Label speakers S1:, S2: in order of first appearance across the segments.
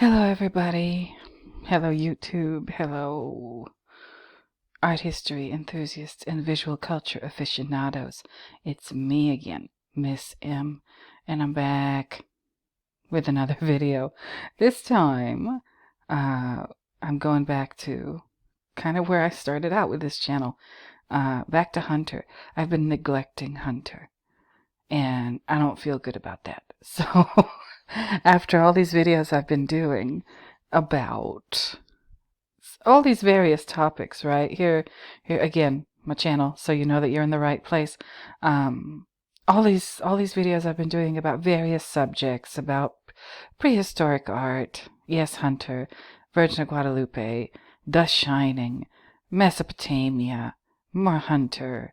S1: Hello, everybody. Hello, YouTube. Hello, art history enthusiasts and visual culture aficionados. It's me again, Miss M, and I'm back with another video. This time, I'm going back to kind of where I started out with this channel, back to Hunter. I've been neglecting Hunter, and I don't feel good about that. So, after all these videos I've been doing about all these various topics, right? Here again, my channel, so you know that you're in the right place. All these videos I've been doing about various subjects, about prehistoric art, yes, Hunter, Virgin of Guadalupe, The Shining, Mesopotamia, more Hunter,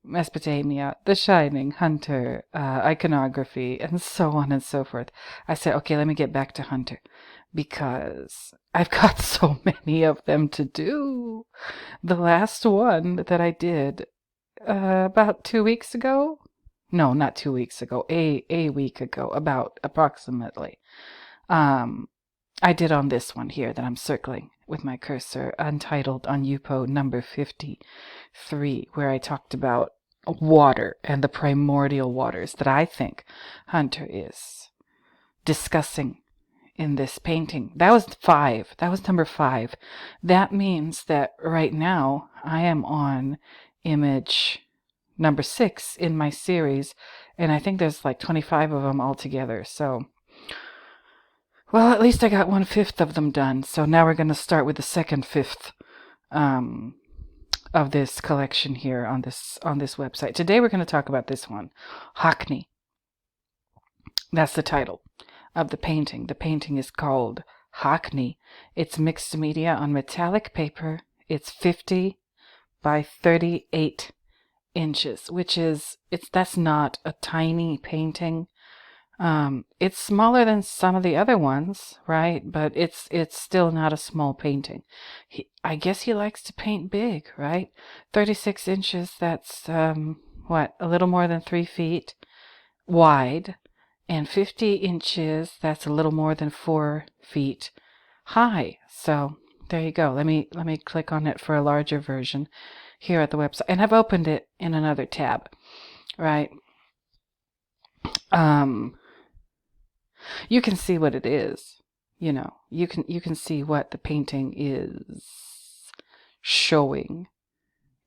S1: Mesopotamia, The Shining, Hunter, iconography, and so on and so forth. I said, okay, let me get back to Hunter because I've got so many of them to do. The last one that I did about 2 weeks ago. No, not 2 weeks ago. A week ago, about approximately. I did on this one here that I'm circling with my cursor, untitled on UPO number 53, where I talked about water and the primordial waters that I think Hunter is discussing in this painting. That was 5. That was number 5. That means that right now I am on image number 6 in my series, and I think there's like 25 of them altogether. So, well, at least I got 1/5 of them done. So now we're going to start with the second fifth of this collection here on this website. Today we're going to talk about this one, Hackney. That's the title of the painting. The painting is called Hackney. It's mixed media on metallic paper. It's 50 by 38 inches, which is that's not a tiny painting. It's smaller than some of the other ones, right? But it's still not a small painting. I guess he likes to paint big, right? 36 inches, that's, what, a little more than 3 feet wide. And 50 inches, that's a little more than 4 feet high. So there you go. Let me click on it for a larger version here at the website. And I've opened it in another tab, right? You can see what it is. You know, you can see what the painting is showing,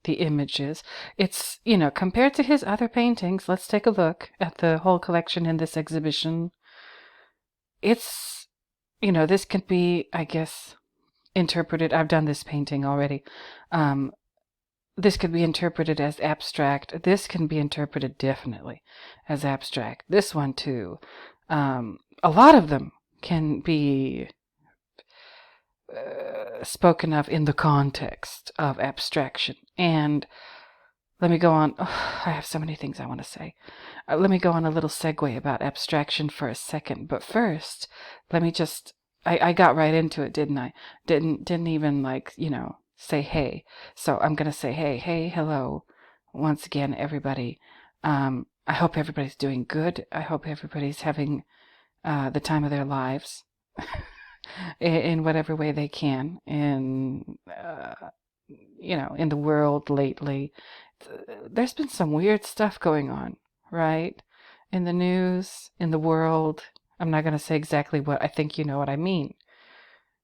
S1: the images. It's, you know, compared to his other paintings, let's take a look at the whole collection in this exhibition. It's, you know, this can be, I guess, interpreted. I've done this painting already. This could be interpreted as abstract. This can be interpreted definitely as abstract. This one too. A lot of them can be spoken of in the context of abstraction. And let me go on. Oh, I have so many things I want to say. Let me go on a little segue about abstraction for a second. But first, let me just. I got right into it, didn't I? Didn't even, like, you know, say hey. So I'm gonna say hey, hello, once again, everybody. I hope everybody's doing good. I hope everybody's having the time of their lives in whatever way they can, in you know, in the world lately. There's been some weird stuff going on, right? In the news, in the world. I'm not going to say exactly what. I think you know what I mean.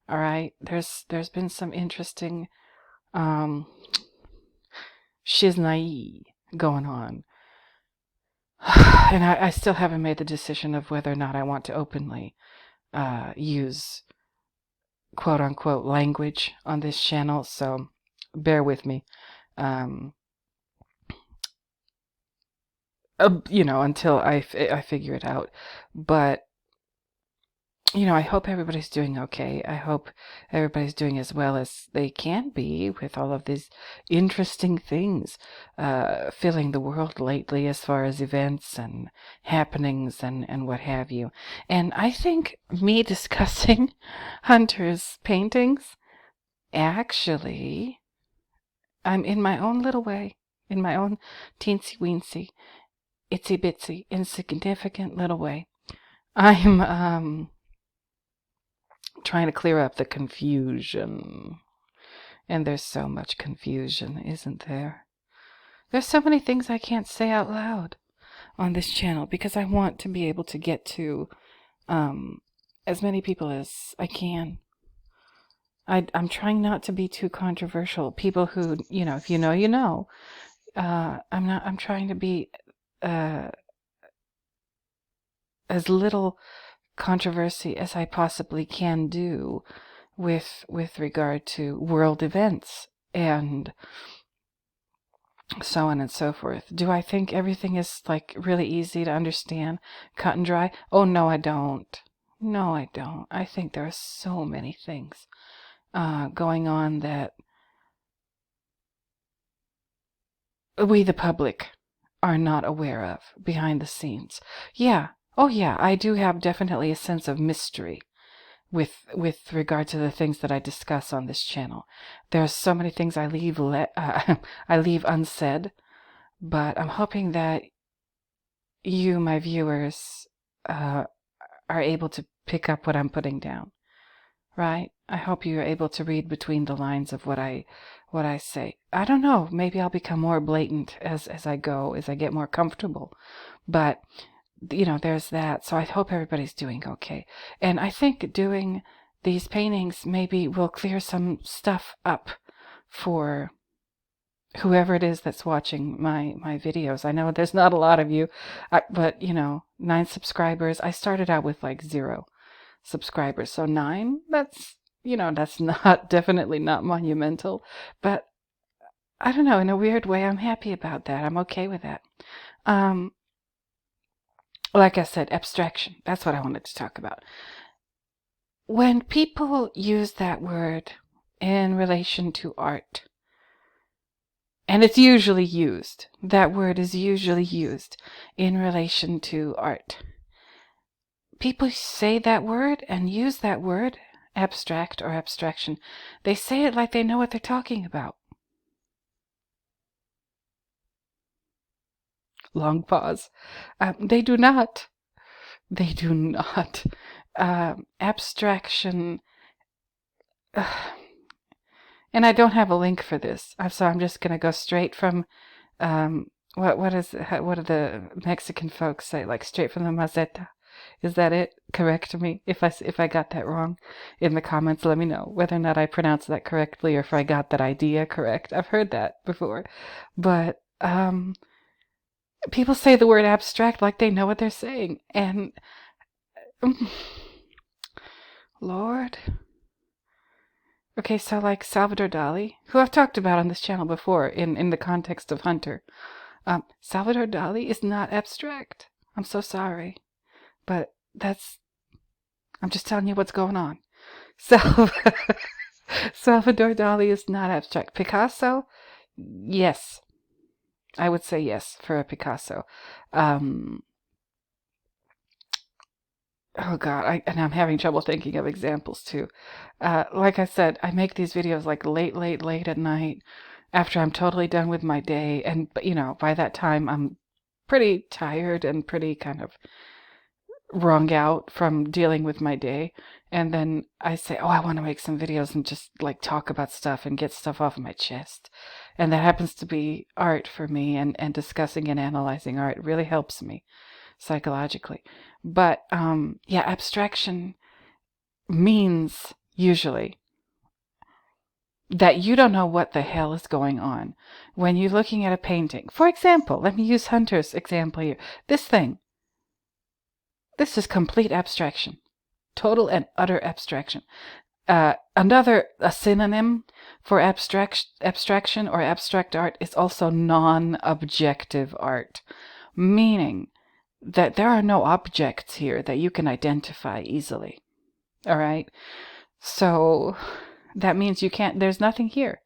S1: All right? There's been some interesting shiznai going on. And I still haven't made the decision of whether or not I want to openly use quote-unquote language on this channel, so bear with me. You know, until I figure it out. But, you know, I hope everybody's doing okay. I hope everybody's doing as well as they can be with all of these interesting things filling the world lately as far as events and happenings and what have you. And I think me discussing Hunter's paintings, actually, I'm in my own little way, in my own teensy-weensy, itsy-bitsy, insignificant little way, I'm trying to clear up the confusion. And there's so much confusion, isn't there? There's so many things I can't say out loud on this channel because I want to be able to get to as many people as I can. I'm trying not to be too controversial. People who, if you know, you know. I'm trying to be as little controversy as I possibly can do with regard to world events and so on and so forth. Do I think everything is like really easy to understand, cut and dry? Oh, no, I don't. No, I don't. I think there are so many things going on that we, the public, are not aware of behind the scenes. Yeah. Oh, yeah. I do have definitely a sense of mystery with regard to the things that I discuss on this channel. There are so many things I leave I leave unsaid, but I'm hoping that you, my viewers, are able to pick up what I'm putting down. Right? I hope you're able to read between the lines of what I say. I don't know. Maybe I'll become more blatant as I go, as I get more comfortable. But there's that. So I hope everybody's doing okay. And I think doing these paintings maybe will clear some stuff up for whoever it is that's watching my videos. I know there's not a lot of you, but 9 subscribers. I started out with like 0 subscribers. So 9, that's not definitely not monumental, but I don't know, in a weird way, I'm happy about that. I'm okay with that. Like I said, abstraction. That's what I wanted to talk about. When people use that word in relation to art, and it's usually used, that word is usually used in relation to art. People say that word and use that word, abstract or abstraction. They say it like they know what they're talking about. Long pause. They do not. They do not. Abstraction. And I don't have a link for this, so I'm just going to go straight from what do the Mexican folks say? Like straight from the maceta. Is that it? Correct me if I got that wrong in the comments. Let me know whether or not I pronounced that correctly or if I got that idea correct. I've heard that before, but people say the word abstract like they know what they're saying, and Lord. Okay, so like Salvador Dali, who I've talked about on this channel before in the context of Hunter. Salvador Dali is not abstract. I'm so sorry. But I'm just telling you what's going on. Salvador Dali is not abstract. Picasso, yes. I would say yes for a Picasso. Oh God, I'm having trouble thinking of examples too. Like I said, I make these videos like late at night after I'm totally done with my day. And, by that time I'm pretty tired and pretty kind of wrung out from dealing with my day, and then I say, I want to make some videos and just like talk about stuff and get stuff off of my chest, and that happens to be art for me, and discussing and analyzing art really helps me psychologically. But abstraction means usually that you don't know what the hell is going on when you're looking at a painting. For example, let me use Hunter's example here. This is complete abstraction. Total and utter abstraction. A synonym for abstraction or abstract art is also non-objective art, meaning that there are no objects here that you can identify easily. All right? So that means there's nothing here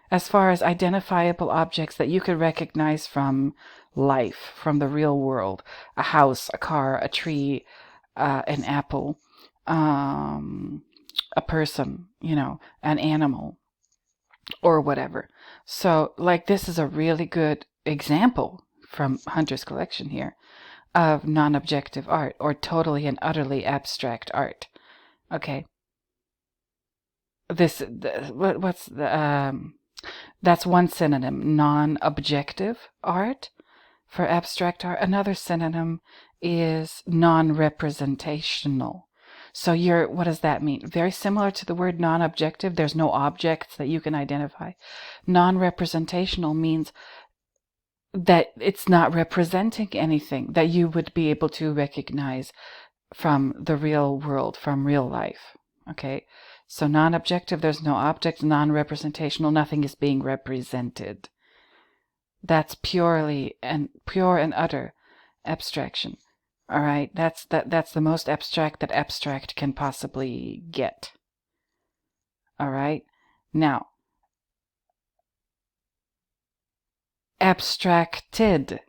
S1: as far as identifiable objects that you could recognize from life, from the real world. A house, a car, a tree, an apple, a person, an animal, or whatever. So, like, this is a really good example from Hunter's collection here of non-objective art, or totally and utterly abstract art. Okay? what's the, that's one synonym, non-objective art for abstract art. Another synonym is non-representational. So what does that mean? Very similar to the word non-objective. There's no objects that you can identify. Non-representational means that it's not representing anything that you would be able to recognize from the real world, from real life. Okay? So non-objective, there's no object. Non-representational, nothing is being represented. That's pure and utter abstraction. All right, that's the most abstract that abstract can possibly get. All right, now abstracted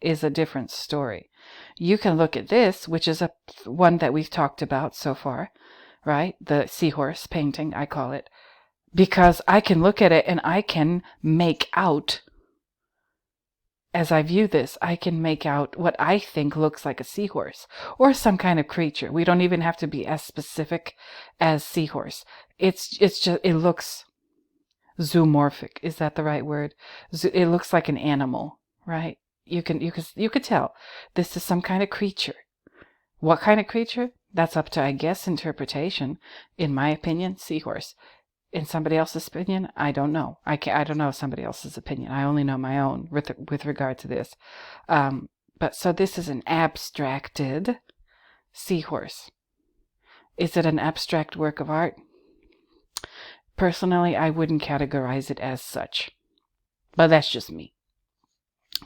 S1: is a different story. You can look at this, which is one that we've talked about so far, right? The seahorse painting, I call it, because I can look at it and I can make out. As I view this, I can make out what I think looks like a seahorse or some kind of creature. We don't even have to be as specific as seahorse. It's just, it looks zoomorphic. Is that the right word? It looks like an animal, right? You could tell this is some kind of creature. What kind of creature? That's up to, I guess, interpretation. In my opinion, seahorse. In somebody else's opinion, I don't know. I don't know somebody else's opinion. I only know my own with regard to this. But so this is an abstracted seahorse. Is it an abstract work of art? Personally, I wouldn't categorize it as such. But that's just me.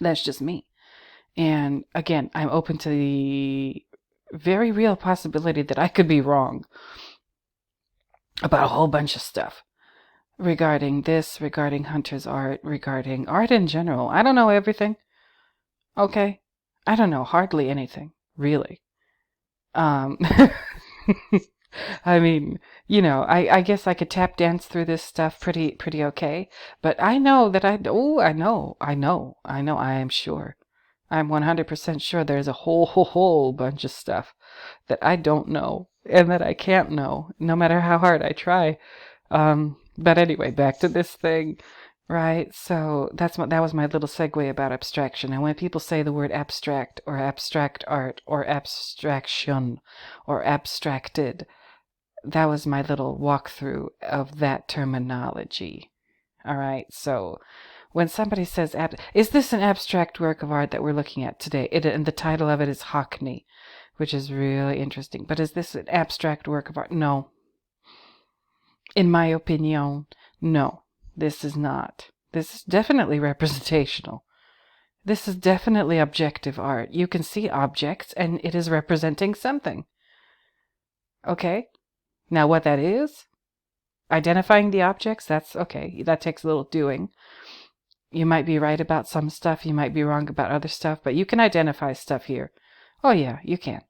S1: That's just me. And again, I'm open to the very real possibility that I could be wrong about a whole bunch of stuff regarding this, regarding Hunter's art, regarding art in general. I don't know everything. Okay? I don't know hardly anything, really. I mean, I guess I could tap dance through this stuff pretty okay. But I know that I am sure. I'm 100% sure there's a whole bunch of stuff that I don't know and that I can't know, no matter how hard I try. But anyway, back to this thing, right? So that was my little segue about abstraction. And when people say the word abstract or abstract art or abstraction or abstracted, that was my little walkthrough of that terminology. All right, so when somebody says, is this an abstract work of art that we're looking at today? And the title of it is Hockney, which is really interesting. But is this an abstract work of art? No. In my opinion, no, this is not. This is definitely representational. This is definitely objective art. You can see objects and it is representing something. Okay? Now what that is, identifying the objects, that's okay. That takes a little doing. You might be right about some stuff, you might be wrong about other stuff, but you can identify stuff here. Oh yeah, you can.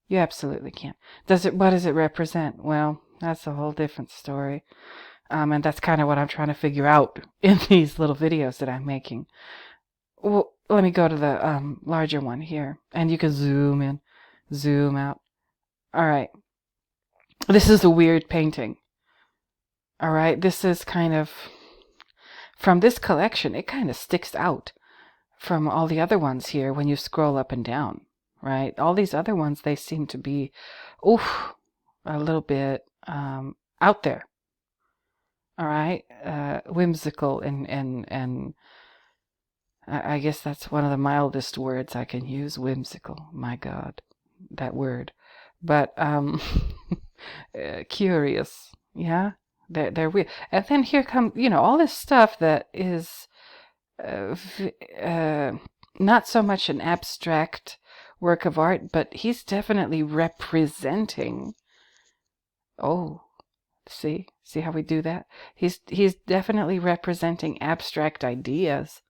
S1: You absolutely can. What does it represent? Well, that's a whole different story. And that's kind of what I'm trying to figure out in these little videos that I'm making. Well, let me go to the larger one here. And you can zoom in, zoom out. All right. This is a weird painting. All right. This is kind of, from this collection, it kind of sticks out from all the other ones here when you scroll up and down. Right? All these other ones, they seem to be, a little bit out there. All right, whimsical and I guess that's one of the mildest words I can use. Whimsical. My God, that word. But curious. Yeah, they're weird. And then here come all this stuff that is not so much an abstract work of art, but he's definitely representing. Oh, see how we do that? He's definitely representing abstract ideas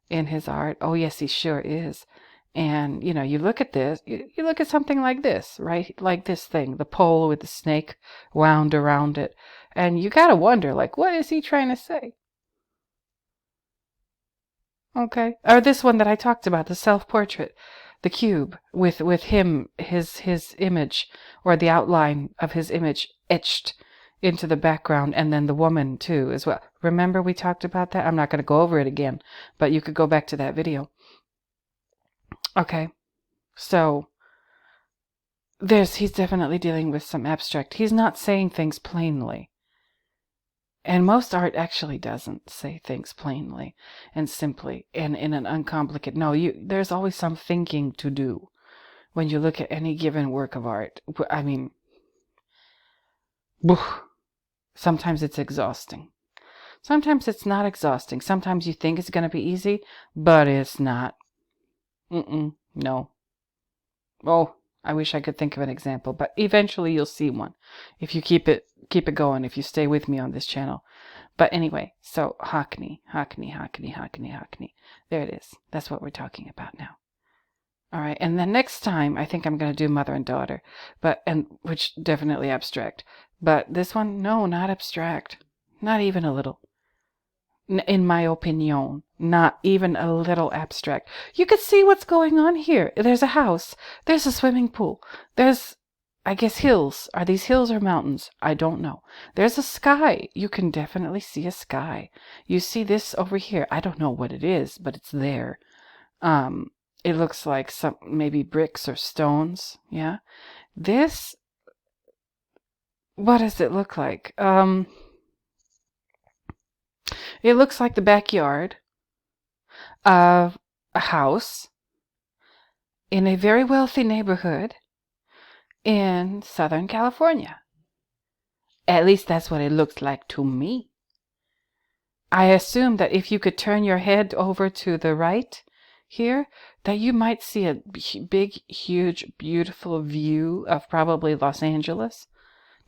S1: in his art. Oh yes, he sure is. And you look at this, you look at something like this, right? Like this thing, the pole with the snake wound around it, and you gotta wonder, like, what is he trying to say? Okay, or this one that I talked about, the self-portrait. The cube with him, his image, or the outline of his image etched into the background, and then the woman too as well. Remember we talked about that? I'm not going to go over it again, but you could go back to that video. Okay, so he's definitely dealing with some abstract. He's not saying things plainly. And most art actually doesn't say things plainly and simply and in an uncomplicated. No, there's always some thinking to do when you look at any given work of art. I mean, sometimes it's exhausting. Sometimes it's not exhausting. Sometimes you think it's going to be easy, but it's not. No. Oh, I wish I could think of an example, but eventually you'll see one if you keep it going, if you stay with me on this channel. But anyway, so Hockney. There it is. That's what we're talking about now. All right, and then next time I think I'm going to do mother and daughter, which definitely abstract. But this one, no, not abstract, not even a little. In my opinion, not even a little abstract. You could see what's going on here. There's a house. There's a swimming pool. There's, I guess, hills. Are these hills or mountains? I don't know. There's a sky. You can definitely see a sky. You see this over here. I don't know what it is, but it's there. It looks like some maybe bricks or stones. Yeah. This, what does it look like? It looks like the backyard of a house in a very wealthy neighborhood in Southern California. At least that's what it looks like to me. I assume that if you could turn your head over to the right here, that you might see a big, huge, beautiful view of probably Los Angeles,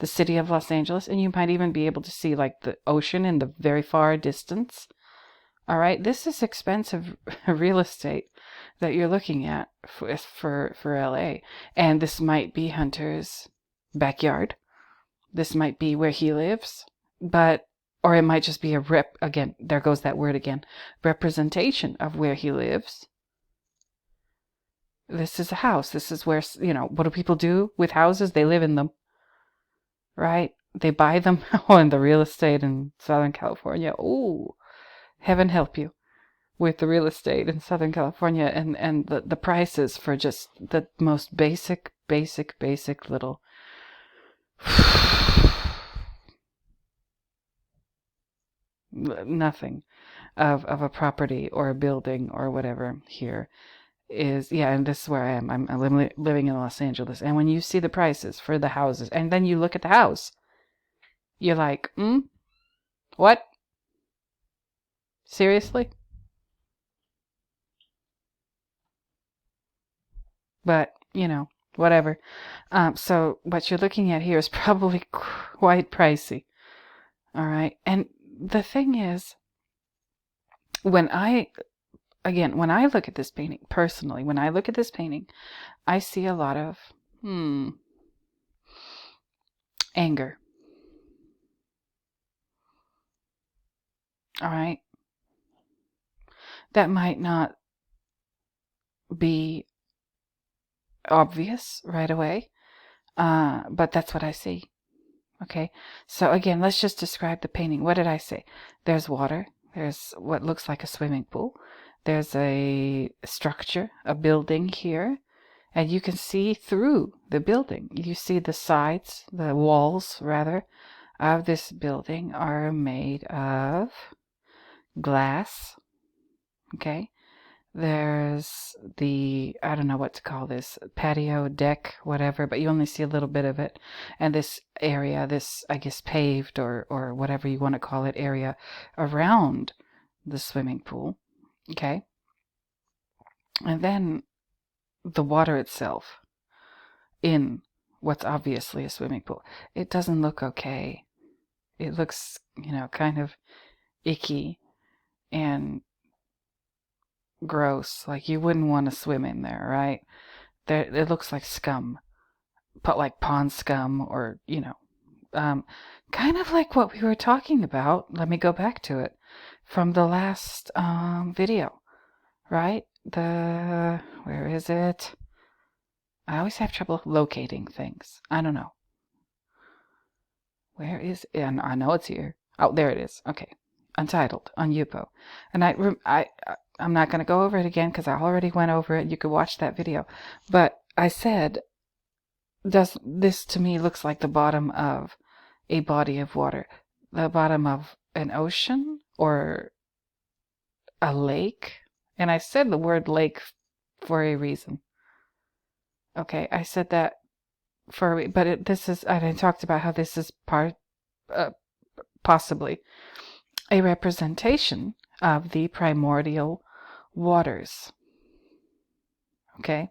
S1: the city of Los Angeles, and you might even be able to see like the ocean in the very far distance. All right, this is expensive real estate that you're looking at for LA. And this might be Hunter's backyard. This might be where he lives, or it might just be again, there goes that word again, representation of where he lives. This is a house. This is where, what do people do with houses? They live in them, right? They buy them. Oh, and the real estate in Southern California. Oh, heaven help you with the real estate in Southern California and the prices for just the most basic little nothing of a property or a building or whatever here is, yeah, and this is where I am. I'm living in Los Angeles. And when you see the prices for the houses and then you look at the house, you're like, what? Seriously? But, whatever. So what you're looking at here is probably quite pricey. All right. And the thing is, when I look at this painting, personally, I see a lot of anger. All right. That might not be obvious right away, but that's what I see. Okay, so again, let's just describe the painting. What did I say? There's water. There's what looks like a swimming pool. There's a structure, a building here, and you can see through the building. You see the sides, the walls, rather, of this building are made of glass. Okay, there's I don't know what to call this, patio, deck, whatever, but you only see a little bit of it. And this area, this, I guess, paved or whatever you want to call it, area around the swimming pool. Okay. And then the water itself in what's obviously a swimming pool. It doesn't look okay. It looks, kind of icky and gross. Like you wouldn't want to swim in there, right? It looks like scum, but like pond scum, or kind of like what we were talking about. Let me go back to it from the last video, right? Where is it? I always have trouble locating things. I don't know. Where is it? And I know it's here. Oh, there it is. Okay. Untitled on Yupo. And I'm not going to go over it again because I already went over it. You could watch that video. But I said, does this to me looks like the bottom of a body of water, the bottom of an ocean or a lake? And I said the word lake for a reason. Okay, I said that but this is, I talked about how this is possibly a representation of the primordial waters. Okay?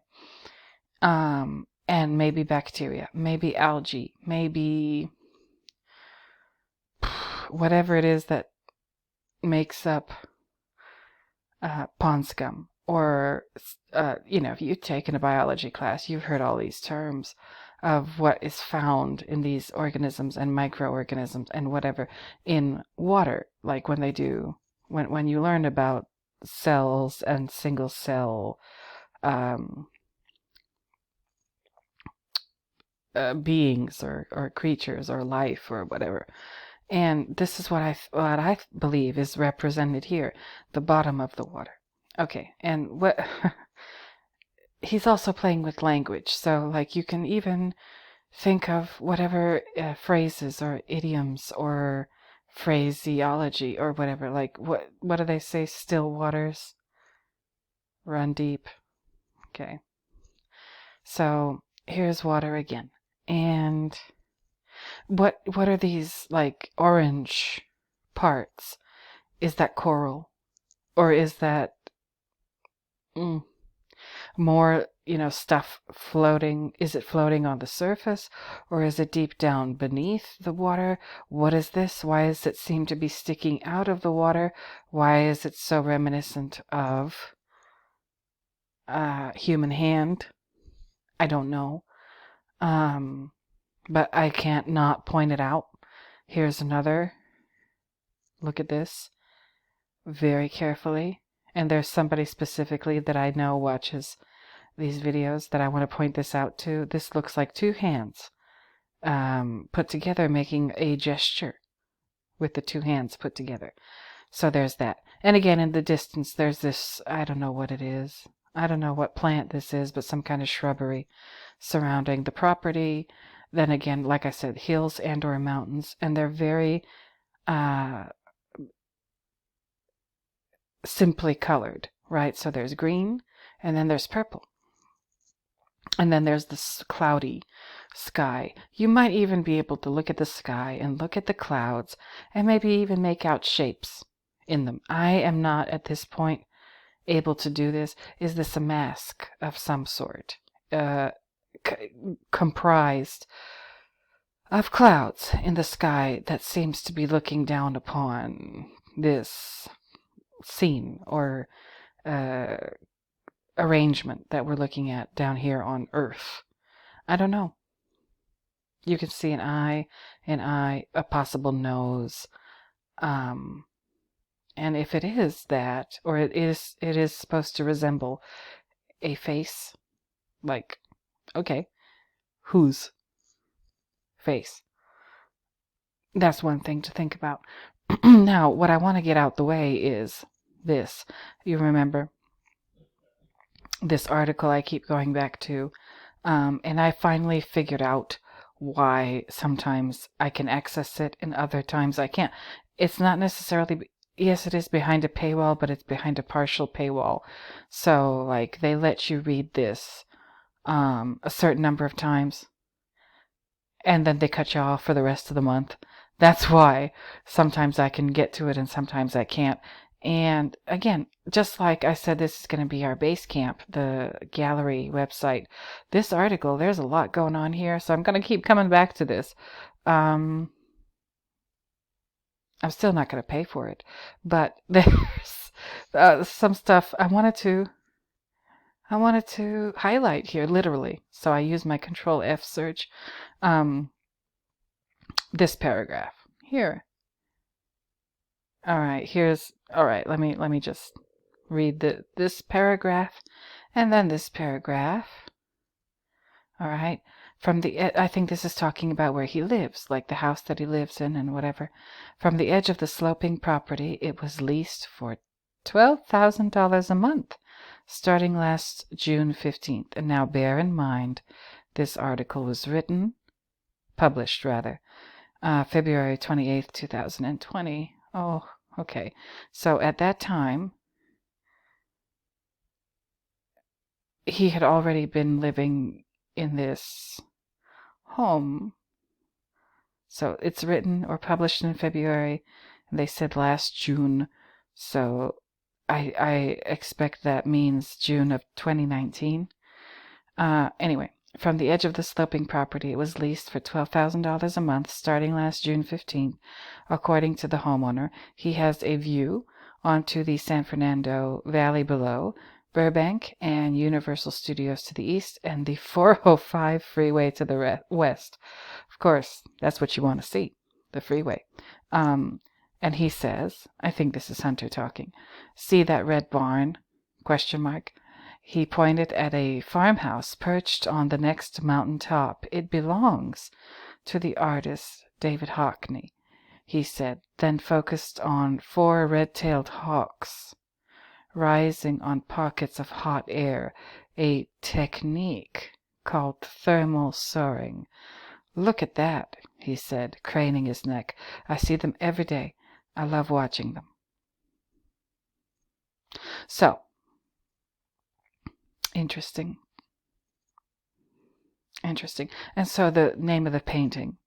S1: And maybe bacteria, maybe algae, maybe whatever it is that makes up pond scum. Or, if you've taken a biology class, you've heard all these terms of what is found in these organisms and microorganisms and whatever in water. Like when you learn about cells and single cell beings or creatures or life or whatever. And this is what I believe is represented here, the bottom of the water. Okay, and what he's also playing with language, so like you can even think of whatever phrases or idioms or phraseology or whatever. Like what do they say? Still waters run deep. Okay, so here's water again, and what are these like orange parts? Is that coral, or is that more, stuff floating? Is it floating on the surface, or is it deep down beneath the water? What is this? Why does it seem to be sticking out of the water? Why is it so reminiscent of human hand? I don't know. But I can't not point it out. Here's another. Look at this very carefully. And there's somebody specifically that I know watches these videos that I want to point this out to. This looks like two hands put together, making a gesture with the two hands put together. So there's that. And again, in the distance, there's this, I don't know what it is. I don't know what plant this is, but some kind of shrubbery surrounding the property. Then again, like I said, hills and or mountains, and they're very simply colored, right? So there's green, and then there's purple. And then there's this cloudy sky. You might even be able to look at the sky and look at the clouds and maybe even make out shapes in them. I am not at this point able to do this. Is this a mask of some sort? Comprised of clouds in the sky that seems to be looking down upon this scene or arrangement that we're looking at down here on Earth. I don't know. You can see an eye, a possible nose, and if it is that, or it is supposed to resemble a face, like, okay, whose face? That's one thing to think about. Now, what I want to get out the way is this. You remember this article I keep going back to, and I finally figured out why sometimes I can access it and other times I can't. It's not necessarily, yes, it is behind a paywall, but it's behind a partial paywall. So, like, they let you read this a certain number of times, and then they cut you off for the rest of the month. That's why sometimes I can get to it and sometimes I can't. And again, just like I said, this is going to be our base camp, the gallery website. This article, there's a lot going on here, so I'm going to keep coming back to this. I'm still not going to pay for it, but there's some stuff I wanted to highlight here, literally. So I use my Control F search. This paragraph here. All right, let me just read this paragraph and then this paragraph. All right. I think this is talking about where he lives, like the house that he lives in and whatever. From the edge of the sloping property, it was leased for $12,000 a month, starting last June 15th. And now bear in mind, this article was published rather, February 28th, 2020. Oh, okay. So at that time, he had already been living in this home. So it's written or published in February, and they said last June. So I expect that means June of 2019. Anyway, from the edge of the sloping property, it was leased for $12,000 a month starting last June 15th. According to the homeowner, he has a view onto the San Fernando Valley below, Burbank and Universal Studios to the east, and the 405 freeway to the west. Of course, that's what you want to see, the freeway. And he says, I think this is Hunter talking, "See that red barn? Question mark. He pointed at a farmhouse perched on the next mountain top. It belongs to the artist David Hockney," he said, then focused on 4 red-tailed hawks rising on pockets of hot air, a technique called thermal soaring. "Look at that," he said, craning his neck. "I see them every day. I love watching them." So, interesting. And so the name of the painting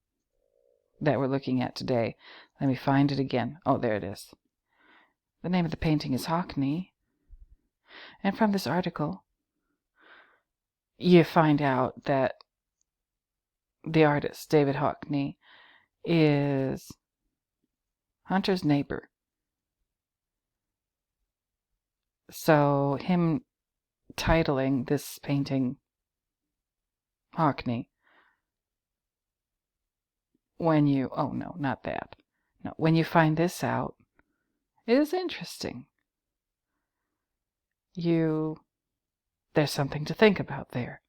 S1: that we're looking at today, let me find it again. Oh, there it is. The name of the painting is Hockney. And from this article, you find out that the artist, David Hockney, is Hunter's neighbor. So him titling this painting Hockney, when you, oh no, not that. No, when you find this out, it is interesting. There's something to think about there.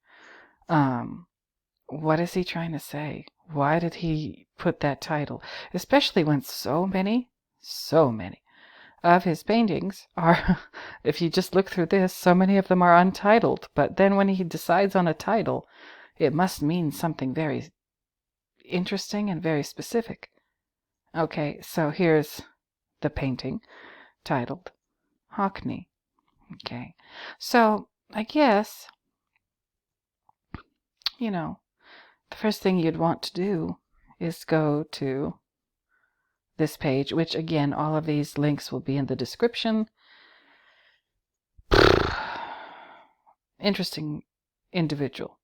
S1: What is he trying to say? Why did he put that title? Especially when so many of his paintings are, if you just look through this, so many of them are untitled. But then when he decides on a title, it must mean something very interesting and very specific. Okay, so here's the painting titled Hockney. Okay, so I guess, the first thing you'd want to do is go to this page, which again, all of these links will be in the description. Interesting individual,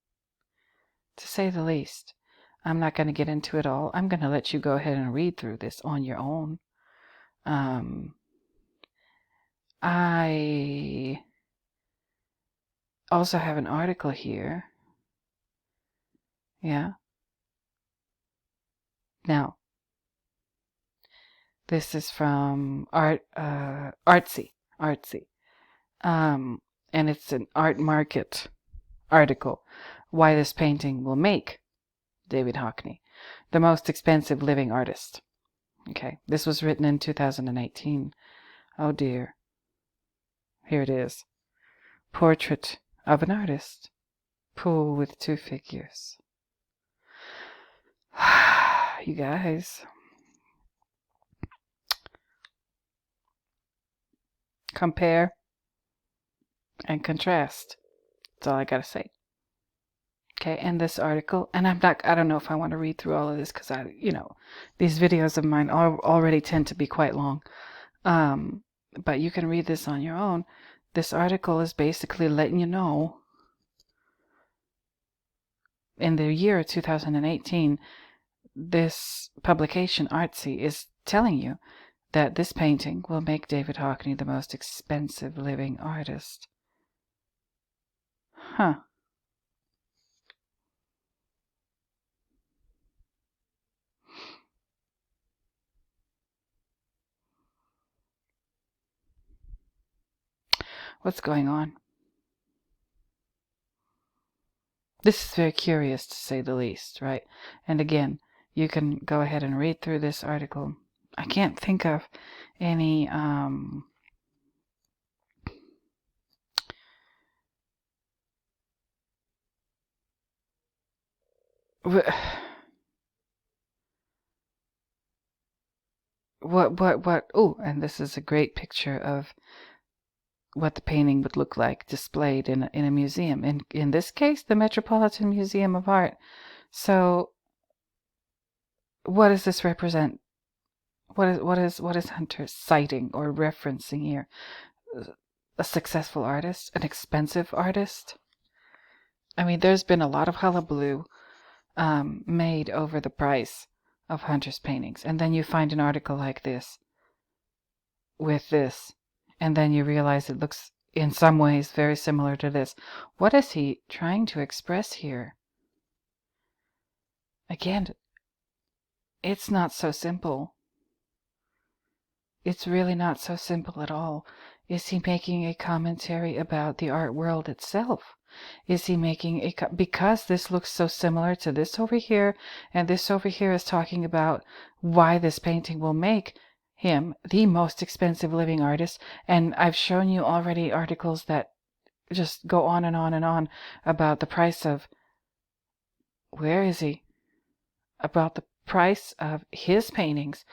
S1: to say the least. I'm not going to get into it all. I'm going to let you go ahead and read through this on your own. I also have an article here. Yeah. Now, this is from Artsy. And it's an Art Market article. Why this painting will make David Hockney the most expensive living artist. Okay, this was written in 2018. Oh dear. Here it is. Portrait of an artist. Pool with 2 figures. You guys. Compare and contrast. That's all I gotta say. Okay, and this article, and I don't know if I want to read through all of this because these videos of mine already tend to be quite long. But you can read this on your own. This article is basically letting you know, in the year 2018, this publication, Artsy, is telling you that this painting will make David Hockney the most expensive living artist. Huh. What's going on? This is very curious, to say the least, right? And again, you can go ahead and read through this article. I can't think of any what oh, and this is a great picture of what the painting would look like displayed in a museum. In this case, the Metropolitan Museum of Art. So what does this represent? What is Hunter citing or referencing here? A successful artist? An expensive artist? I mean, there's been a lot of hullabaloo made over the price of Hunter's paintings. And then you find an article like this with this, and then you realize it looks in some ways very similar to this. What is he trying to express here? Again, it's not so simple. It's really not so simple at all. Is he making a commentary about the art world itself? Is he making because this looks so similar to this over here, and this over here is talking about why this painting will make him the most expensive living artist, and I've shown you already articles that just go on and on and on about the price of, where is he? About the price of his paintings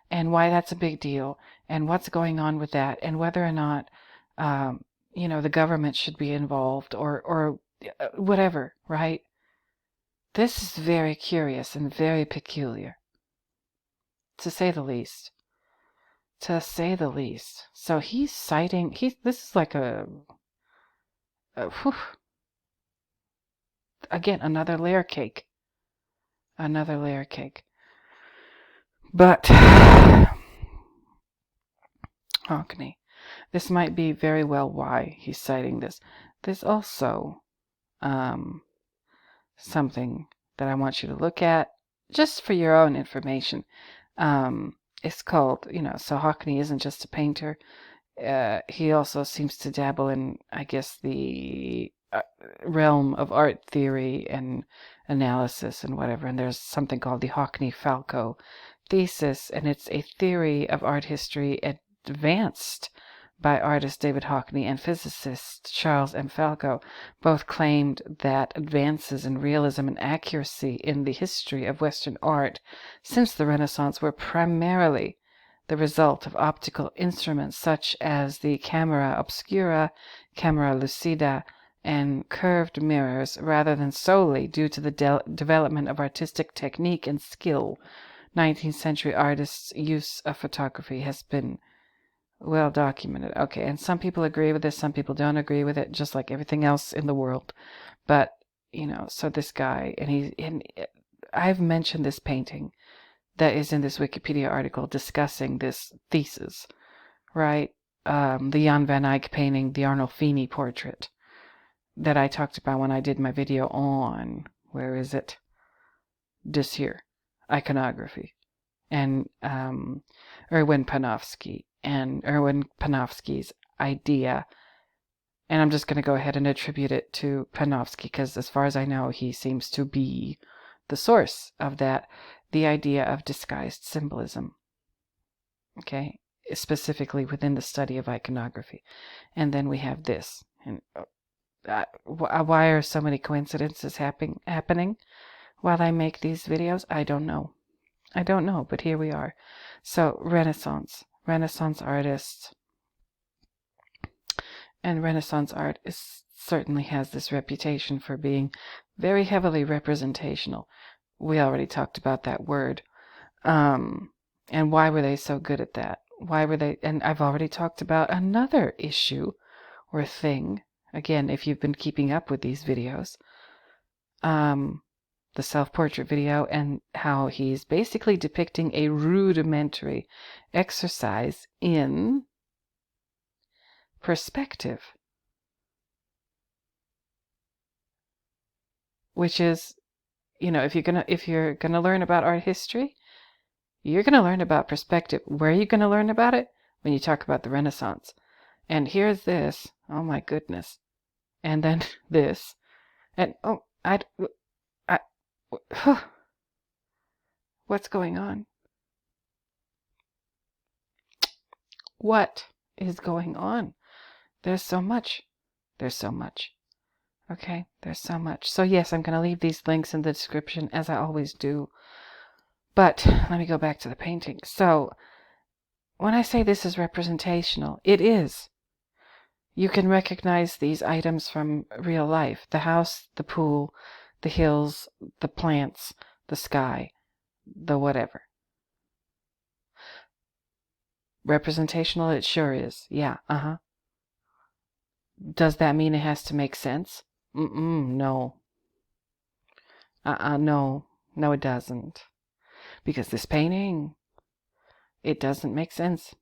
S1: and why that's a big deal and what's going on with that and whether or not the government should be involved or whatever, right? This is very curious and very peculiar, to say the least. To say the least. So he's citing, this is like again, another layer cake. Another layer cake. But Hockney, this might be very well why he's citing this. There's also something that I want you to look at just for your own information. It's called, so Hockney isn't just a painter. He also seems to dabble in, I guess, the realm of art theory and analysis and whatever. And there's something called the Hockney-Falco thesis, and it's a theory of art history advanced by artist David Hockney and physicist Charles M. Falco. Both claimed that advances in realism and accuracy in the history of Western art since the Renaissance were primarily the result of optical instruments such as the camera obscura, camera lucida, and curved mirrors, rather than solely due to the development of artistic technique and skill. 19th century artists' use of photography has been well documented. Okay, and some people agree with this, some people don't agree with it, just like everything else in the world. But, so this guy, and I've mentioned this painting that is in this Wikipedia article discussing this thesis, right? The Jan van Eyck painting, the Arnolfini portrait, that I talked about when I did my video on, where is it? This here, iconography. And Erwin Panofsky, and Erwin Panofsky's idea. And I'm just going to go ahead and attribute it to Panofsky, because as far as I know, he seems to be the source of that. The idea of disguised symbolism, okay, specifically within the study of iconography. And then we have this. And why are so many coincidences happening while I make these videos? I don't know, but here we are. So Renaissance artists, and Renaissance art certainly has this reputation for being very heavily representational. We already talked about that word. And why were they so good at that? Why were they? And I've already talked about another issue or thing. Again, if you've been keeping up with these videos, the self-portrait video, and how he's basically depicting a rudimentary exercise in perspective, which is, if you're gonna learn about art history, you're gonna learn about perspective. Where are you gonna learn about it? When you talk about the Renaissance. And here's this. Oh my goodness. And then this. And I, I, what's going on? What is going on? There's so much. There's so much. Okay, there's so much. So yes, I'm going to leave these links in the description as I always do. But let me go back to the painting. So when I say this is representational, it is. You can recognize these items from real life. The house, the pool, the hills, the plants, the sky, the whatever. Representational, it sure is. Yeah, Does that mean it has to make sense? No. No. No, it doesn't. Because this painting, it doesn't make sense.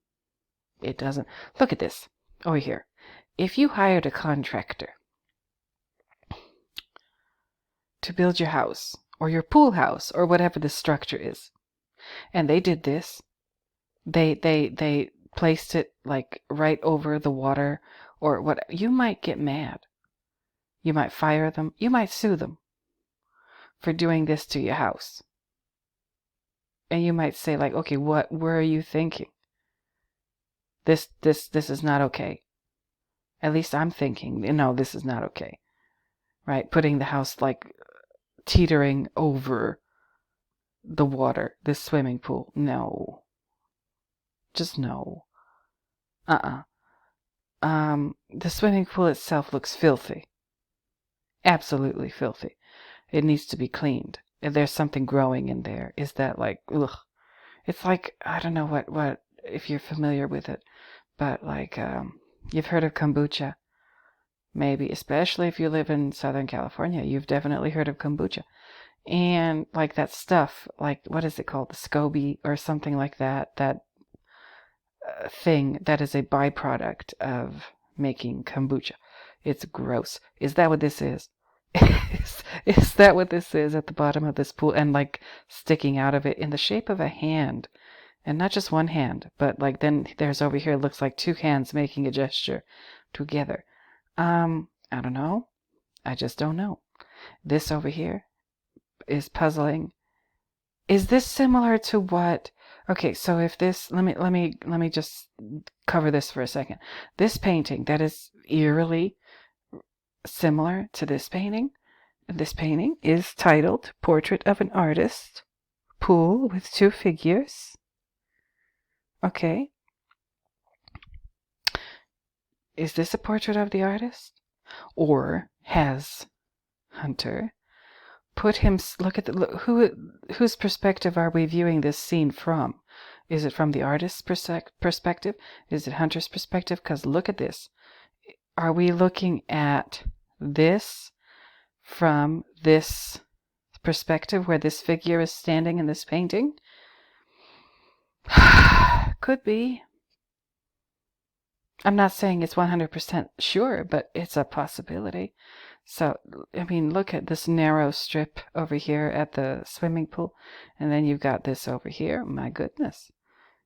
S1: It doesn't. Look at this over here. If you hired a contractor to build your house or your pool house or whatever the structure is, and they did this, they placed it like right over the water or what, you might get mad. You might fire them. You might sue them for doing this to your house. And you might say like, okay, what were you thinking? This is not okay. At least I'm thinking, no, this is not okay. Right? Putting the house like teetering over the water, this swimming pool. No. Just no. The swimming pool itself looks filthy. Absolutely filthy. It needs to be cleaned. If there's something growing in there, is that like, ugh. It's like, I don't know what if you're familiar with it, but like, you've heard of kombucha. Maybe, especially if you live in Southern California, you've definitely heard of kombucha. And like that stuff, like, what is it called? The SCOBY or something like that, thing that is a byproduct of making kombucha. It's gross. Is that what this is? Is that what this is at the bottom of this pool and like sticking out of it in the shape of a hand? And not just one hand, but like then there's over here, it looks like two hands making a gesture together. I don't know. I just don't know. This over here is puzzling. Is this similar to what? Okay, so if this, let me just cover this for a second. This painting that is eerily similar to this painting. This painting is titled Portrait of an Artist, Pool with Two Figures. Okay. Is this a portrait of the artist? Or has Hunter put him, look at whose perspective are we viewing this scene from? Is it from the artist's perspective? Is it Hunter's perspective? Because look at this. Are we looking at this from this perspective where this figure is standing in this painting? Could be. I'm not saying it's 100% sure, but it's a possibility. So, I mean, look at this narrow strip over here at the swimming pool, and then you've got this over here. My goodness.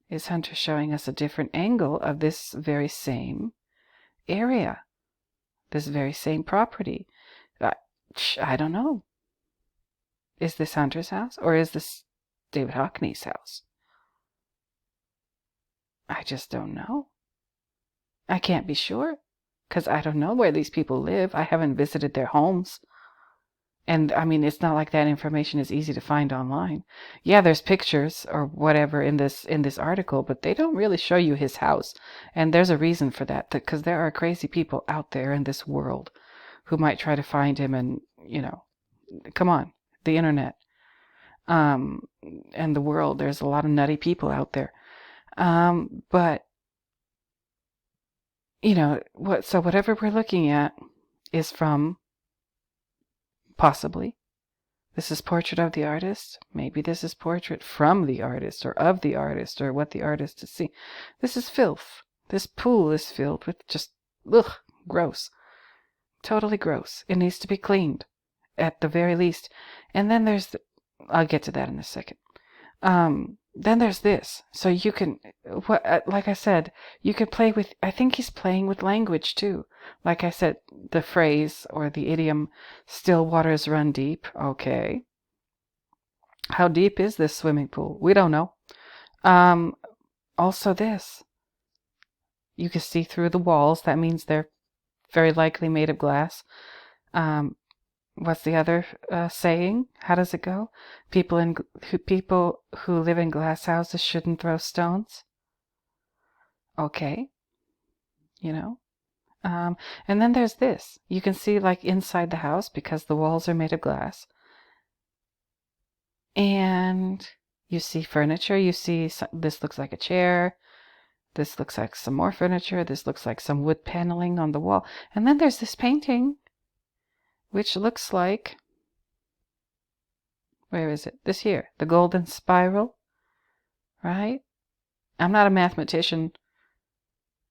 S1: Is Hunter showing us a different angle of this very same area? This very same property? I don't know. Is this Hunter's house, or is this David Hockney's house? I just don't know. I can't be sure, because I don't know where these people live. I haven't visited their homes. And, I mean, it's not like that information is easy to find online. Yeah, there's pictures or whatever in this article, but they don't really show you his house. And there's a reason for that, because there are crazy people out there in this world who might try to find him and, come on, the internet. And the world, there's a lot of nutty people out there. But so whatever we're looking at is from, possibly, this is Portrait of the Artist. Maybe this is Portrait from the artist or of the artist or what the artist is seeing. This is filth. This pool is filled with just, gross. Totally gross. It needs to be cleaned, at the very least. And then there's I'll get to that in a second. then there's this. So you can, like I said, you could play with, I think he's playing with language too. Like I said, the phrase or the idiom, still waters run deep. Okay. How deep is this swimming pool? We don't know. Also this. You can see through the walls. That means they're very likely made of glass. What's the other saying? How does it go? People who live in glass houses shouldn't throw stones. Okay, you know. And then there's this. You can see like inside the house because the walls are made of glass. And you see furniture. You see this looks like a chair. This looks like some more furniture. This looks like some wood paneling on the wall. And then there's this painting, which looks like, where is it? This here, the Golden Spiral, right? I'm not a mathematician.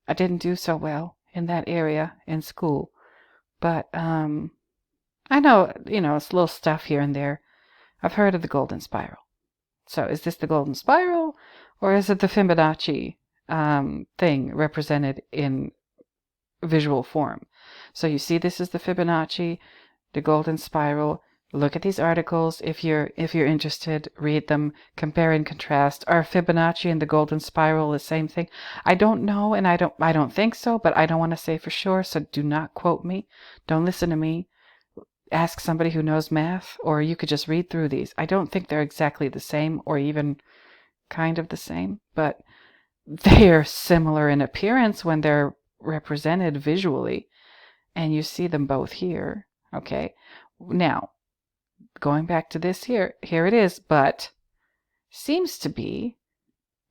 S1: I didn't do so well in that area in school. But I know, it's little stuff here and there. I've heard of the Golden Spiral. So is this the Golden Spiral, or is it the Fibonacci thing represented in visual form? So you see this is the Fibonacci, the Golden Spiral. Look at these articles if you're interested. Read them, compare and contrast. Are Fibonacci and the Golden Spiral the same thing? I don't know, and I don't think so, but I don't want to say for sure, so do not quote me. Don't listen to me. Ask somebody who knows math, or you could just read through these. I don't think they're exactly the same, or even kind of the same, but they're similar in appearance when they're represented visually, and you see them both here. Okay, now going back to this here it is, but seems to be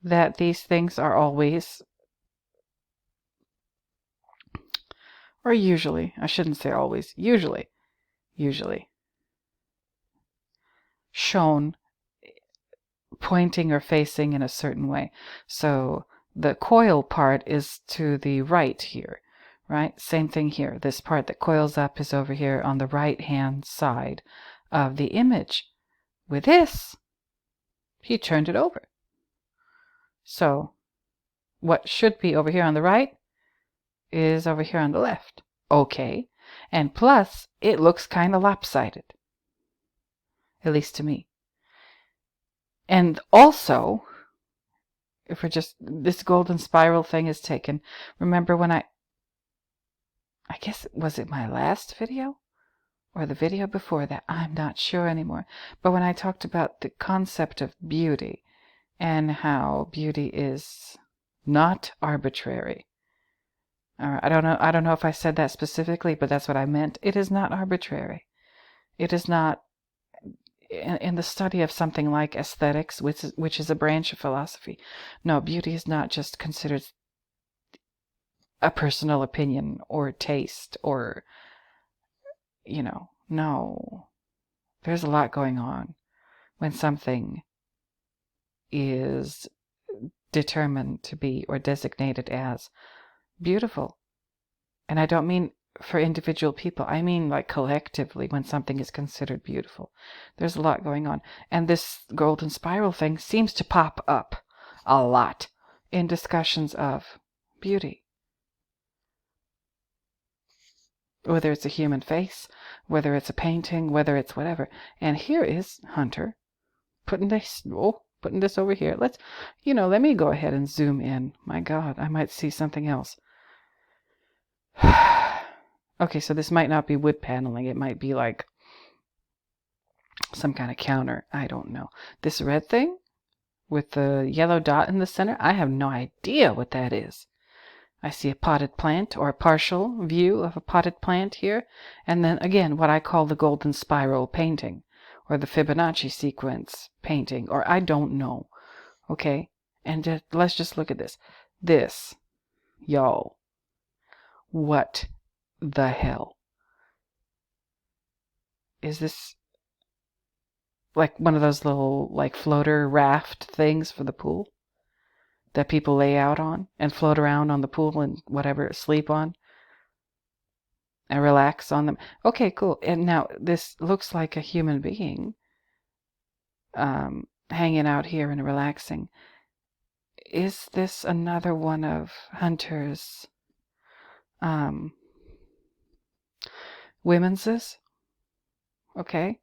S1: that these things are always, or usually, I shouldn't say always, usually shown pointing or facing in a certain way. So the coil part is to the right here, right? Same thing here. This part that coils up is over here on the right hand side of the image. With this, he turned it over. So what should be over here on the right is over here on the left. Okay. And plus, it looks kind of lopsided. At least to me. And also, if we're just, this Golden Spiral thing is taken. Remember when I guess, was it my last video? Or the video before that? I'm not sure anymore. But when I talked about the concept of beauty and how beauty is not arbitrary. I don't know if I said that specifically, but that's what I meant. It is not arbitrary. It is not, in the study of something like aesthetics, which is a branch of philosophy. No, beauty is not just considered a personal opinion or taste or, no. There's a lot going on when something is determined to be or designated as beautiful. And I don't mean for individual people. I mean like collectively when something is considered beautiful. There's a lot going on. And this Golden Spiral thing seems to pop up a lot in discussions of beauty. Whether it's a human face, whether it's a painting, whether it's whatever. And here is Hunter putting this over here. Let me go ahead and zoom in. My God, I might see something else. Okay, so this might not be wood paneling. It might be like some kind of counter. I don't know. This red thing with the yellow dot in the center, I have no idea what that is. I see a potted plant, or a partial view of a potted plant here. And then again, what I call the Golden Spiral painting, or the Fibonacci sequence painting, or I don't know. Okay? And let's just look at this. This, y'all. What the hell? Is this like one of those little like floater raft things for the pool that people lay out on and float around on the pool and whatever, sleep on and relax on them? Okay, cool. And now this looks like a human being hanging out here and relaxing. Is this another one of Hunter's women's? Okay.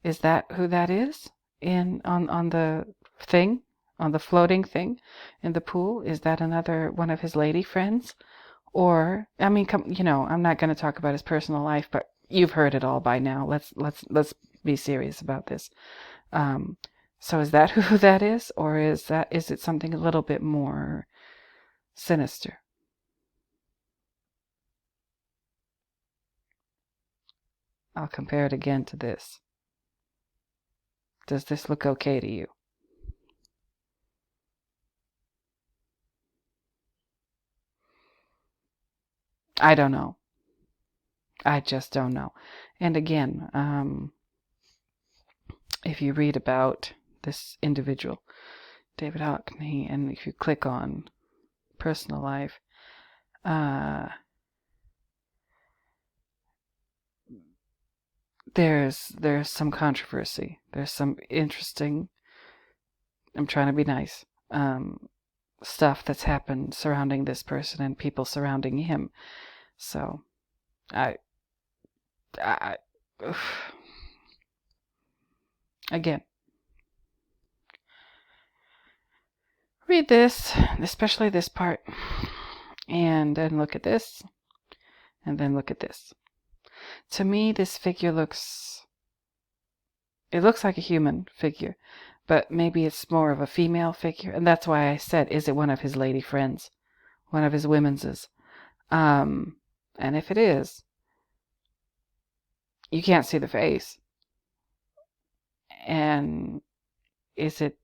S1: Is that who that is on the thing, on the floating thing in the pool? Is that another one of his lady friends? Or, I mean, I'm not going to talk about his personal life, but you've heard it all by now. Let's be serious about this. So is that who that is, or is it something a little bit more sinister? I'll compare it again to this. Does this look okay to you? I don't know. I just don't know. And again, if you read about this individual, David Hockney, and if you click on personal life, there's some controversy. There's some interesting, I'm trying to be nice, stuff that's happened surrounding this person and people surrounding him. So, again, read this, especially this part, and then look at this, and then look at this. To me, this figure looks like a human figure, but maybe it's more of a female figure, and that's why I said, is it one of his lady friends, one of his women's? And if it is, you can't see the face. And is that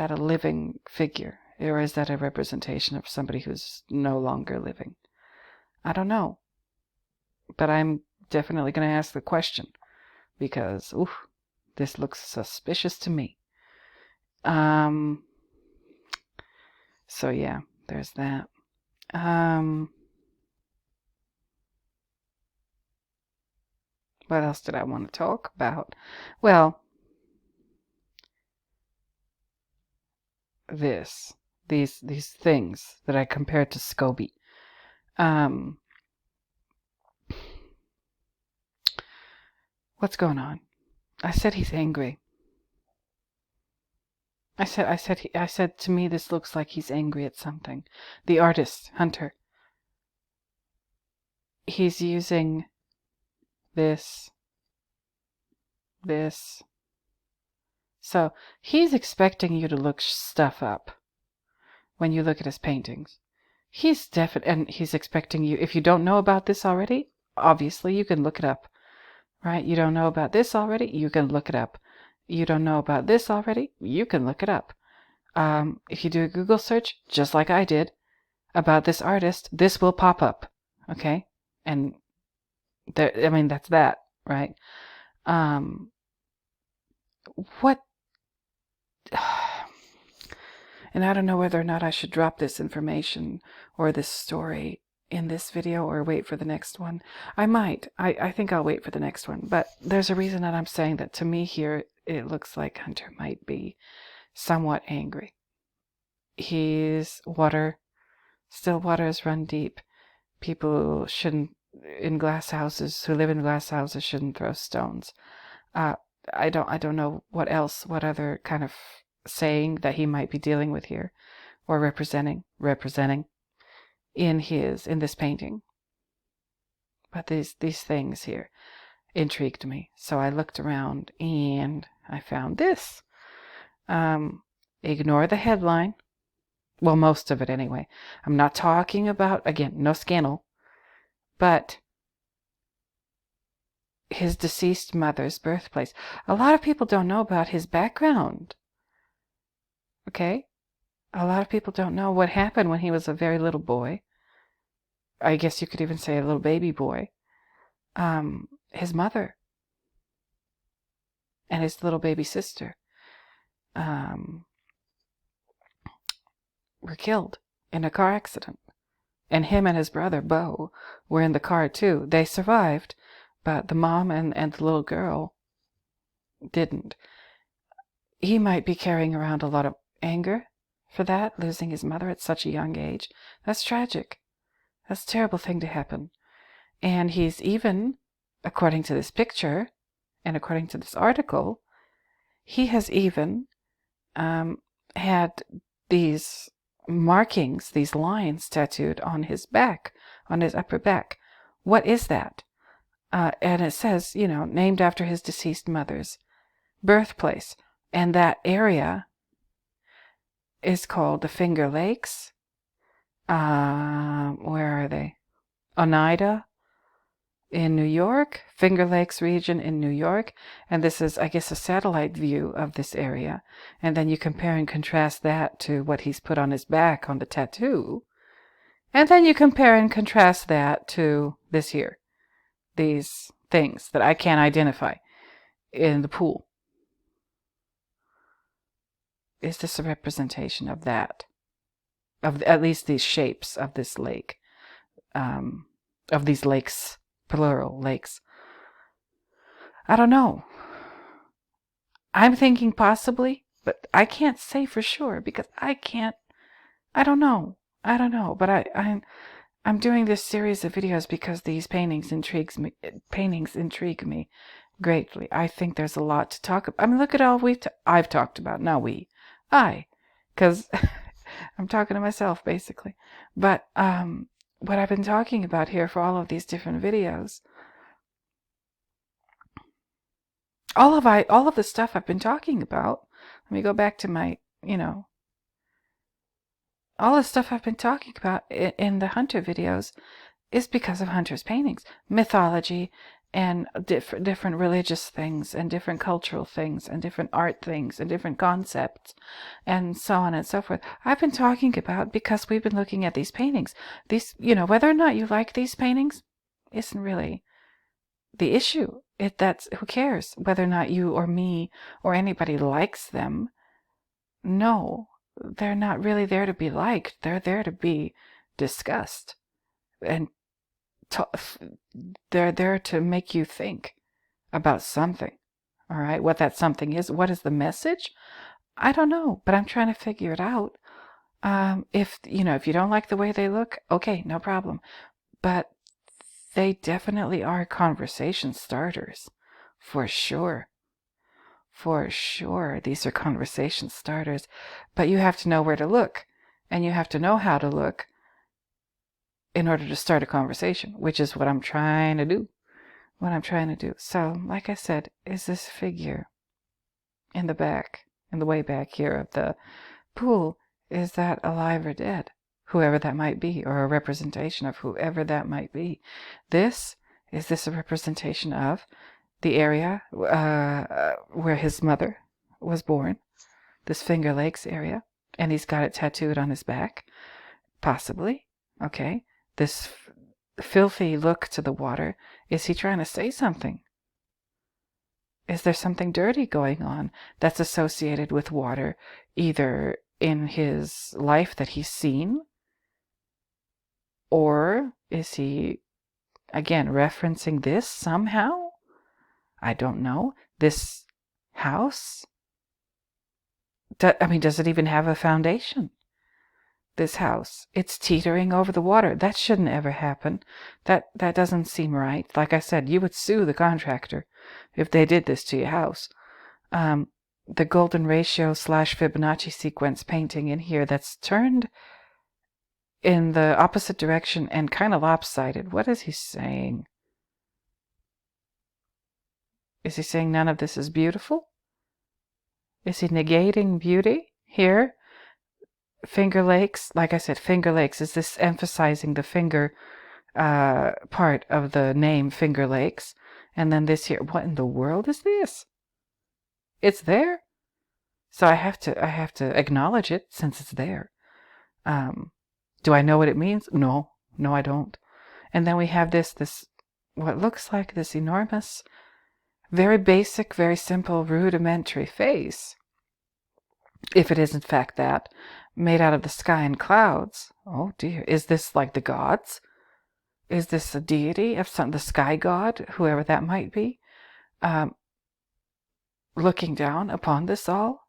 S1: a living figure, or is that a representation of somebody who's no longer living? I don't know, but I'm definitely going to ask the question, because this looks suspicious to me. So yeah, there's that. What else did I want to talk about? Well, these things that I compared to Scobie. What's going on? I said he's angry. I said to me this looks like he's angry at something. The artist, Hunter. He's using this. So he's expecting you to look stuff up when you look at his paintings. And he's expecting you, if you don't know about this already, obviously you can look it up, right? You don't know about this already, you can look it up. You don't know about this already, you can look it up. If you do a Google search, just like I did, about this artist, this will pop up, okay? And that's that, right? What? And I don't know whether or not I should drop this information or this story in this video or wait for the next one. I might. I think I'll wait for the next one. But there's a reason that I'm saying that. To me here, it looks like Hunter might be somewhat angry. Still waters run deep. People who live in glass houses shouldn't throw stones. I don't know what other kind of saying that he might be dealing with here, or representing in this painting. But these things here intrigued me, so I looked around and I found this. Ignore the headline. Well, most of it anyway. I'm not talking about, again, no scandal, but his deceased mother's birthplace. A lot of people don't know about his background. Okay? A lot of people don't know what happened when he was a very little boy. I guess you could even say a little baby boy. His mother and his little baby sister were killed in a car accident. And him and his brother, Bo, were in the car too. They survived, but the mom and the little girl didn't. He might be carrying around a lot of anger for that, losing his mother at such a young age. That's tragic. That's a terrible thing to happen. And he's even, according to this picture and according to this article, he has even had these markings, these lines tattooed on his back, on his upper back. What is that? And it says, named after his deceased mother's birthplace. And that area is called the Finger Lakes. Where are they? Oneida in New York, Finger Lakes region in New York. And this is, I guess, a satellite view of this area. And then you compare and contrast that to what he's put on his back on the tattoo. And then you compare and contrast that to this here. These things that I can't identify in the pool. Is this a representation of that? Of at least these shapes of this lake? Of these lakes, plural lakes. I don't know. I'm thinking possibly, but I can't say for sure because I don't know. But I'm doing this series of videos because these paintings intrigue me greatly. I think there's a lot to talk about. I mean, look at all I've talked about. Not we. Because I'm talking to myself basically. But what I've been talking about here for all of these different videos, all of the stuff I've been talking about. Let me go back to my, all the stuff I've been talking about in the Hunter videos is because of Hunter's paintings, mythology, and different religious things, and different cultural things, and different art things, and different concepts, and so on and so forth. I've been talking about because we've been looking at these paintings. These, whether or not you like these paintings isn't really the issue. Who cares whether or not you or me or anybody likes them. No, they're not really there to be liked. They're there to be discussed. And they're there to make you think about something. All right, what that something is. What is the message? I don't know, but I'm trying to figure it out. If you don't like the way they look, okay, no problem. But they definitely are conversation starters, for sure. For sure, these are conversation starters. But you have to know where to look, and you have to know how to look in order to start a conversation, which is what I'm trying to do. So, like I said, is this figure in the way back here of the pool, is that alive or dead? Whoever that might be, or a representation of whoever that might be. Is this a representation of the area where his mother was born? This Finger Lakes area, and he's got it tattooed on his back? Possibly. Okay. This filthy look to the water, is he trying to say something? Is there something dirty going on that's associated with water, either in his life that he's seen, or is he, again, referencing this somehow? I don't know. This house? Does it even have a foundation? This house, it's teetering over the water. That shouldn't ever happen. That doesn't seem right. Like I said, you would sue the contractor if they did this to your house. The golden ratio / Fibonacci sequence painting in here that's turned in the opposite direction and kind of lopsided. What is he saying? Is he saying none of this is beautiful? Is he negating beauty here? Finger Lakes, like I said, Finger Lakes. Is this emphasizing the finger part of the name Finger Lakes? And then this here, what in the world is this? It's there. So I have to acknowledge it since it's there. Do I know what it means? No, I don't. And then we have this what looks like this enormous, very basic, very simple, rudimentary face. If it is in fact that, made out of the sky and clouds. Oh dear, is this like the gods? Is this a deity of the sky god, whoever that might be? looking down upon this all?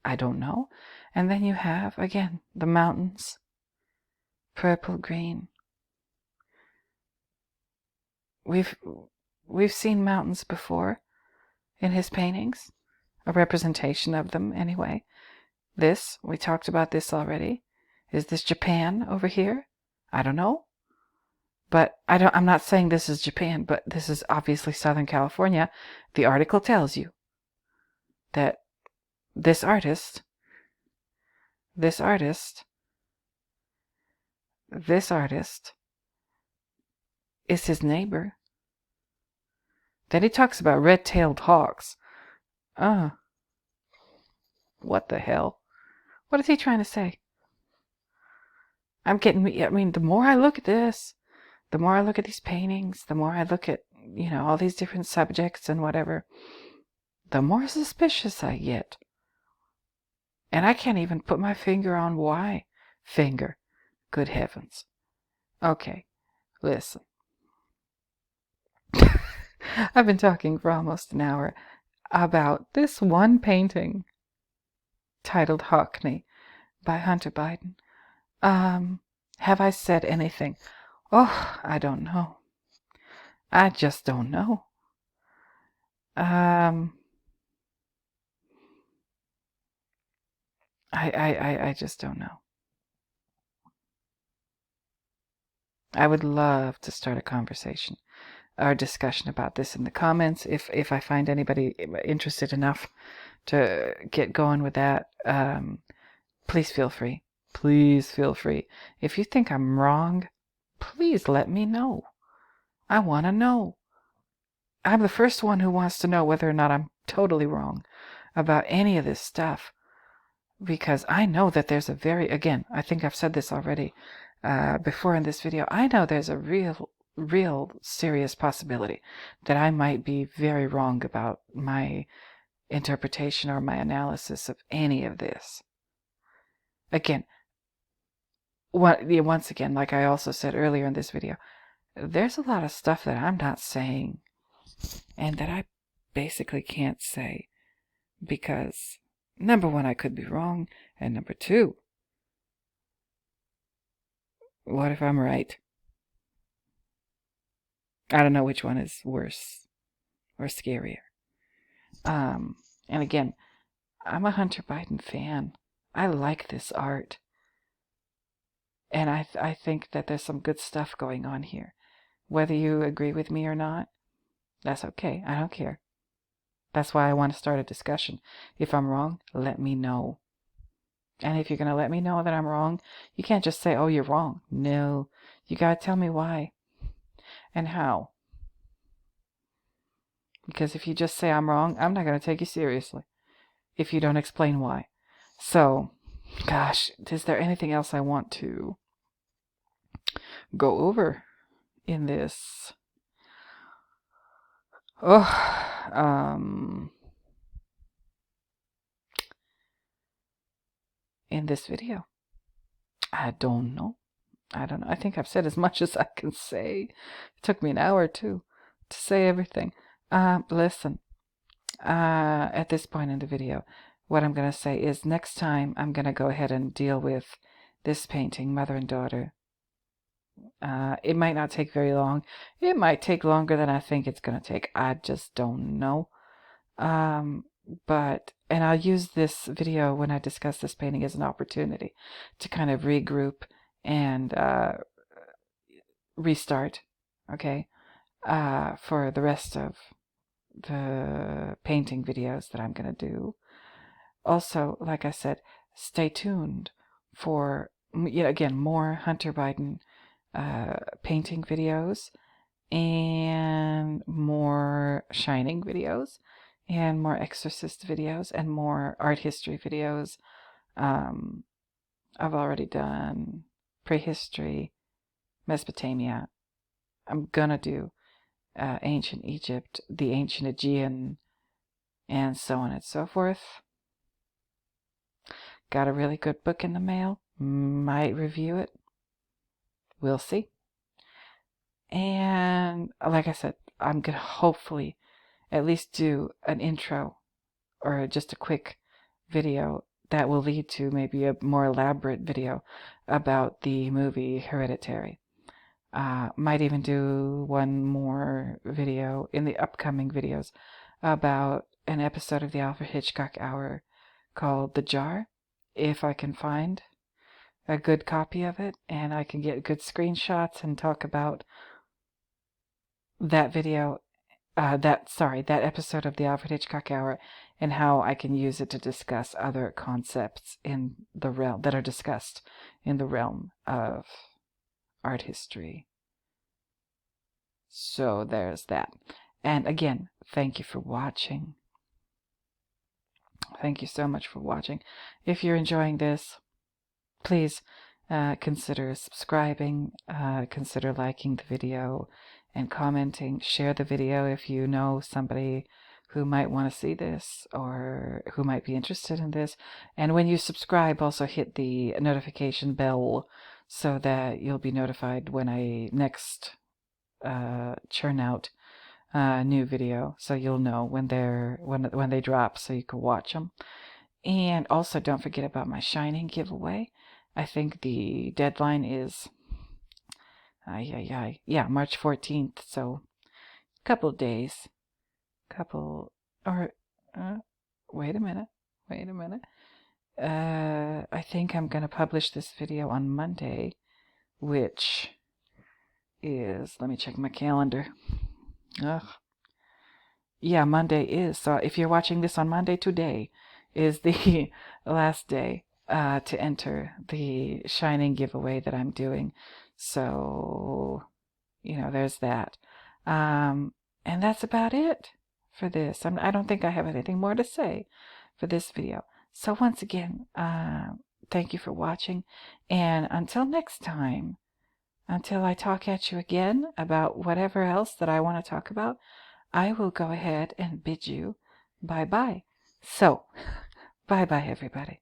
S1: I don't know. And then you have, again, the mountains, purple, green. We've seen mountains before in his paintings, a representation of them anyway. This, we talked about this already. Is this Japan over here? I don't know. But I'm not saying this is Japan, but this is obviously Southern California. The article tells you that this artist is his neighbor. Then he talks about red-tailed hawks. What the hell? What is he trying to say? The more I look at this, the more I look at these paintings, the more I look at, all these different subjects and whatever, the more suspicious I get. And I can't even put my finger on why. Good heavens. Okay, listen. I've been talking for almost an hour about this one painting titled Hockney by Hunter Biden. Have I said anything? Oh, I don't know. I just don't know. I just don't know. I would love to start a conversation or discussion about this in the comments if I find anybody interested enough to get going with that. Please feel free. Please feel free. If you think I'm wrong, please let me know. I want to know. I'm the first one who wants to know whether or not I'm totally wrong about any of this stuff. Because I know that there's again, I think I've said this already before in this video, I know there's a real serious possibility that I might be very wrong about my interpretation or my analysis of any of this. Again, once again, like I also said earlier in this video, there's a lot of stuff that I'm not saying and that I basically can't say because, number one, I could be wrong, and number two, what if I'm right? I don't know which one is worse or scarier. And again, I'm a Hunter Biden fan. I like this art. And I think that there's some good stuff going on here. Whether you agree with me or not, that's okay. I don't care. That's why I want to start a discussion. If I'm wrong, let me know. And if you're going to let me know that I'm wrong, you can't just say, oh, you're wrong. No, you got to tell me why and how. Because if you just say I'm wrong, I'm not going to take you seriously if you don't explain why. So, gosh, is there anything else I want to go over in this? In this video? I don't know. I think I've said as much as I can say. It took me an hour or two to say everything. Listen, at this point in the video, what I'm going to say is next time I'm going to go ahead and deal with this painting, Mother and Daughter. It might not take very long. It might take longer than I think it's going to take. I just don't know. And I'll use this video when I discuss this painting as an opportunity to kind of regroup and restart, okay, for the rest of the painting videos that I'm going to do. Also, like I said, stay tuned for, again, more Hunter Biden painting videos and more Shining videos and more Exorcist videos and more art history videos. I've already done prehistory, Mesopotamia. I'm gonna do ancient Egypt, the ancient Aegean, and so on and so forth. Got a really good book in the mail. Might review it. We'll see. And like I said, I'm gonna hopefully at least do an intro or just a quick video that will lead to maybe a more elaborate video about the movie Hereditary. Might even do one more video in the upcoming videos about an episode of the Alfred Hitchcock Hour called The Jar, if I can find a good copy of it and I can get good screenshots and talk about that video, that episode of the Alfred Hitchcock Hour, and how I can use it to discuss other concepts in the realm that are discussed in the realm of art history. So there's that. And again, thank you for watching. Thank you so much for watching. If you're enjoying this, please consider subscribing, consider liking the video and commenting. Share the video if you know somebody who might want to see this or who might be interested in this. And when you subscribe, also hit the notification bell so that you'll be notified when I next churn out a new video, so you'll know when they drop, so you can watch them. And also, don't forget about my Shining giveaway. I think the deadline is March 14th, so a couple of days. Wait a minute. I think I'm gonna publish this video on Monday, which is, let me check my calendar. Yeah, Monday is. So if you're watching this on Monday, today is the last day to enter the Shining giveaway that I'm doing. So, there's that. And that's about it for this. I don't think I have anything more to say for this video. So once again, thank you for watching. And until next time, until I talk at you again about whatever else that I want to talk about, I will go ahead and bid you bye-bye. So, bye-bye, everybody.